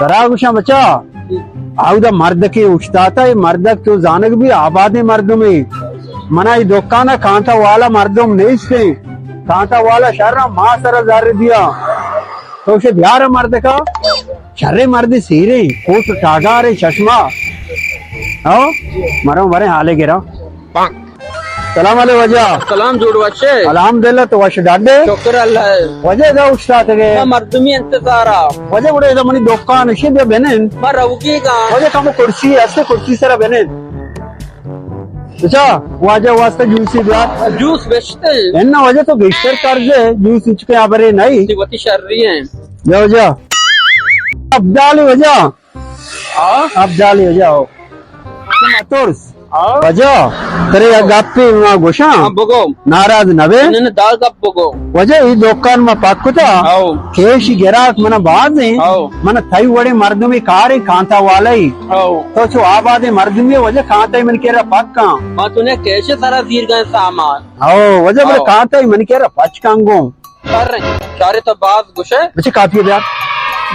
करा गुशा बच्चा आउदा मर्द के उछताता है मर्द तो जानक भी आबादी मर्द में मना ये दुकान कांता वाला मर्दम नहीं से कांता वाला शर्रा माँ सरा जार दिया तो उसे ध्यान मर्द का शर्रे मर्द सीरे कोट टागा रे चश्मा आओ मरो मरे हाले गिरा सलाम वाले वजह सलाम जोड़ वशे अल्हम्दुलिल्लाह तो वश डाडे शुक्र अल्लाह वजह दा उस्ताद के मर्दमी इंतजारा वजह बड़े दा मनी दुकान शे दे बेनन मर रवकी का वजह कम कुर्सी ऐसे कुर्सी सरा बेनन अच्छा वजह वास्ते जूसी दिया जूस बेचते एन्ना वजह तो बेशतर कर्जे जूस इचके आबरे नहीं वती शर्री हैं ले वजह अब डाली वजह अब डाली वजह हो तुम अतुर्स वजह तेरे गप्पी मा गोशा बगो नाराज नवे ने दाल कप बगो वजह ई दुकान में पक्कुता आओ केश गिराक मन बाद आओ मन थई वड़े मर्द में कार कांता वाला ही आओ तो छो आबाद मर्द में वजह कांता ही मन केरा पक्का मां तूने कैसे सारा दीर गए सामान आओ वजह बड़े कांता ही मन केरा पचकांगो कर रहे सारे तो बात गुशे बच्चे काफी ब्याह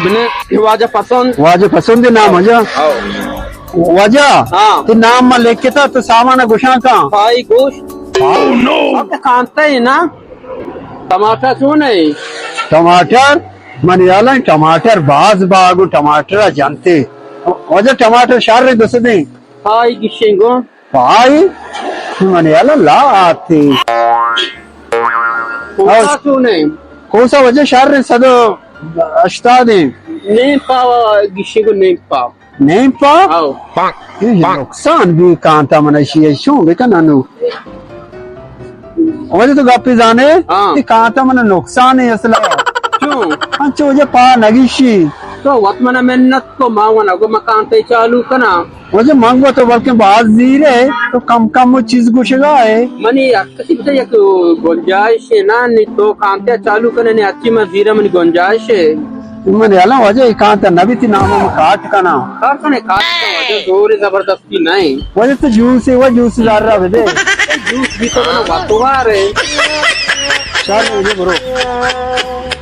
बिने वाजा पसंद नाम वजह आओ वजह हाँ तो नाम में लेके था तो सामान गुशा का भाई गोश्त अब तो खानता ही ना टमाटर क्यों नहीं टमाटर मनियाला टमाटर बाज बागु टमाटर जानते वजह टमाटर शार रे दस दे भाई गिशेंगो भाई मनियाला ला आते क्यों नहीं कोसा वजह शार रे सदो अश्ता दे नहीं पाव गिशेंगो नहीं पाव नहीं पा आओ ये नुकसान भी कांता मनशी शू बेकनानु वजह तो गप्पी जाने कि कांता मन नुकसान है असला क्यों अच्छा वजह पा नगीशी तो वत मना मेहनत को मांगना को मकान ते चालू कना वजह मांगो तो बल्कि बाज जीरे तो कम कम वो चीज गुशगा है मनी अक्ति ते एक गुंजाइश है ना नहीं तो कांते चालू करने ने अच्छी मजीरा मनी गुंजाइश है मैंने अला वजह कांता नबी थी नाम में काट कना कार कने काट का वजह जोर जबरदस्ती नहीं वजह तो जूस है वो जूस ला रहा है जूस भी तो बना वातुवार है चल मुझे बरो